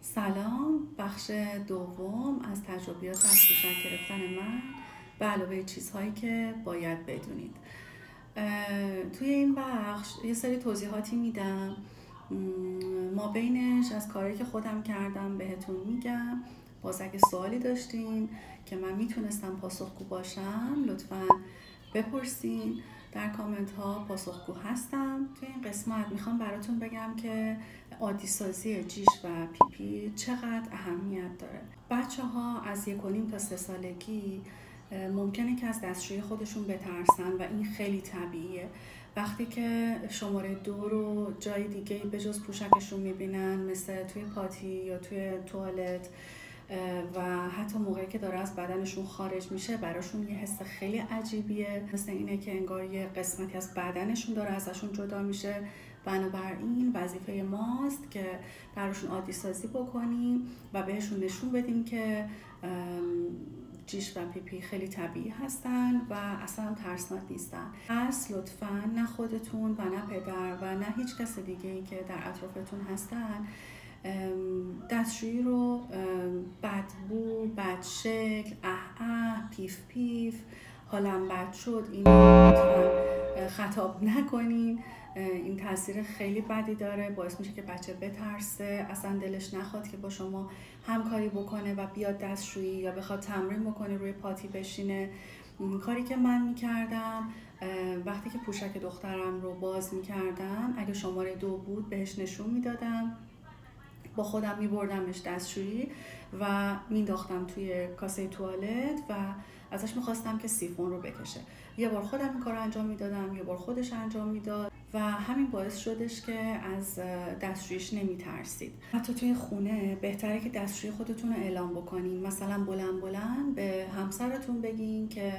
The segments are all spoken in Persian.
سلام، بخش دوم از تجربیات از پوشک گرفتن من به علاوه چیزهایی که باید بدونید. توی این بخش یه سری توضیحاتی میدم، ما بینش از کاری که خودم کردم بهتون میگم. باز اگه سوالی داشتین که من میتونستم پاسخگو باشم لطفاً بپرسین در کامنت ها. پاسخگو هستم. توی این قسمت میخوام براتون بگم که عادی سازی جیش و پیپی چقدر اهمیت داره. بچه ها از 1.5 تا 3 سالگی ممکنه که از دستشویی خودشون بترسن و این خیلی طبیعیه. وقتی که شماره 2 رو جای دیگه به جز پوشکشون میبینن، مثل توی پاتی یا توی توالت و حتی موقعی که داره از بدنشون خارج میشه، براشون یه حس خیلی عجیبیه، مثل اینه که انگار یه قسمتی از بدنشون داره ازشون جدا میشه. بنابراین وظیفه ماست که براشون عادی سازی بکنیم و بهشون نشون بدیم که جیش و پیپی خیلی طبیعی هستن و اصلا ترسناک نیستن. پس لطفاً نه خودتون و نه پدر و نه هیچ کس دیگه‌ای که در اطرافتون هستن دستشویی رو بدبو، بدشکل، پیف پیف، حالم بد شد، این لطفاً خطاب نکنین. این تاثیر خیلی بدی داره، باعث میشه که بچه بترسه، اصلا دلش نخواد که با شما همکاری بکنه و بیاد دستشویی یا بخواد تمرین بکنه روی پاتی بشینه. کاری که من میکردم وقتی که پوشک دخترم رو باز میکردم، اگه شماره 2 بود بهش نشون میدادم، با خودم میبردمش دستشویی و مینداختم توی کاسه توالت و ازش میخواستم که سیفون رو بکشه. یه بار خودم این کار انجام میدادم، یه بار خودش انجام میداد و همین باعث شدش که از دستشوییش نمیترسید. حتی توی خونه بهتره که دستشویی خودتون رو اعلام بکنین. مثلا بلند بلند به همسرتون بگین که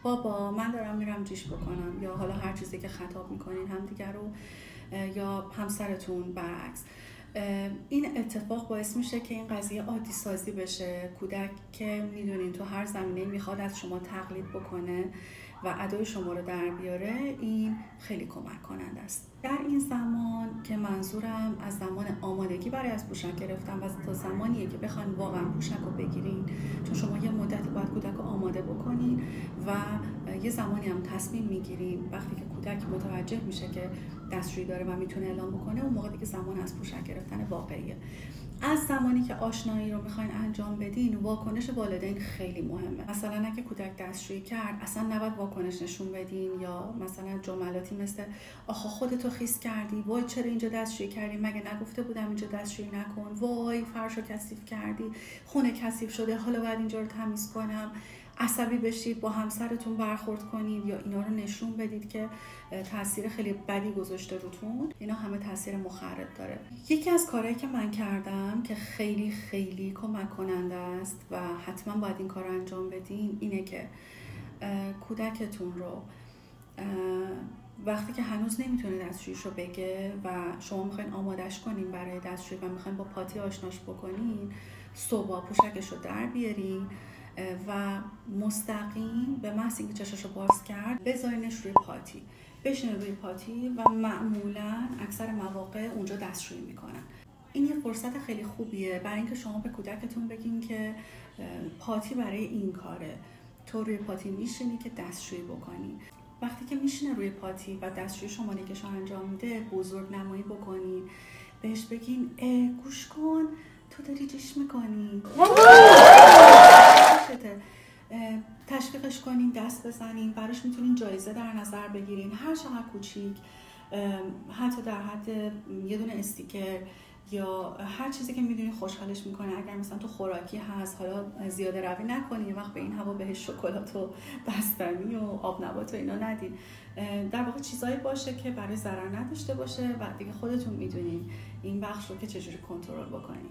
بابا من دارم میرم جیش بکنم، یا حالا هر چیزی که خطاب میکنین همدیگر رو، یا همسرتون برعکس. این اتفاق باعث میشه که این قضیه عادی سازی بشه. کودک که میدونین تو هر زمینه میخواد از شما تقلید بکنه و ادای شما رو در بیاره، این خیلی کمک کننده است. در این زمان که منظورم از زمان آمادگی برای از پوشک گرفتن و تا زمانیه که بخواین واقعا پوشک رو بگیرین، چون شما یه مدتی باید کودک رو آماده بکنین و یه زمانی هم تصمیم میگیرین. وقتی که کودک متوجه میشه که دستشویی داره و میتونه اعلام بکنه، اون موقع دیگه زمان از پوشک گرفتن واقعیه. از زمانی که آشنایی رو میخواین انجام بدین، واکنش والدین خیلی مهمه. مثلا اگه کودک دستشویی کرد، اصلا نباید واکنش نشون بدین، یا مثلا جملاتی مثل آخه خودتو خیس کردی، وای چرا اینجا دستشویی کردی، مگه نگفته بودم اینجا دستشویی نکن، وای فرشو کثیف کردی، خونه کثیف شده، حالا باید اینجا رو تمیز کنم. عصبی بشید، با همسرتون برخورد کنید یا اینا رو نشون بدید که تاثیر خیلی بدی گذاشته روتون. اینا همه تاثیر مخرب داره. یکی از کارهایی که من کردم که خیلی خیلی کمک کننده است و حتما باید این کار رو انجام بدین، اینه که کودکتون رو وقتی که هنوز نمیتونه دستشوییش رو بگه و شما میخواین آمادش کنین برای دستشویی و میخواین با پاتی آشناش بکنین، صبح پوشکش رو در بیارین و مستقیم به محض اینکه چشاش رو باز کرد بذارینش روی پاتی، بشینه روی پاتی و معمولا اکثر مواقع اونجا دستشویی میکنن. این یه فرصت خیلی خوبیه برای اینکه شما به کودکتون بگین که پاتی برای این کاره، تو روی پاتی میشینی که دستشویی بکنی. وقتی که میشینه روی پاتی و دستشویی شما نگهش انجام میده، بزرگ نمایی بکنین، بهش بگین گوش کن تو داری جیش میکنی، تشویقش کنین، دست بزنین، براش میتونین جایزه در نظر بگیرین، هر چقدر کوچیک، حتی در حد یه دونه استیکر یا هر چیزی که میدونین خوشحالش میکنه. اگر مثلا تو خوراکی هست، حالا زیاده روی نکنین، یه وقت به این هوا بهش شکلات و بستنی و آب نبات و اینا ندین. در واقع چیزایی باشه که برای ضرر نداشته باشه و دیگه خودتون میدونین این بخش رو که چجوری کنترل بکنین.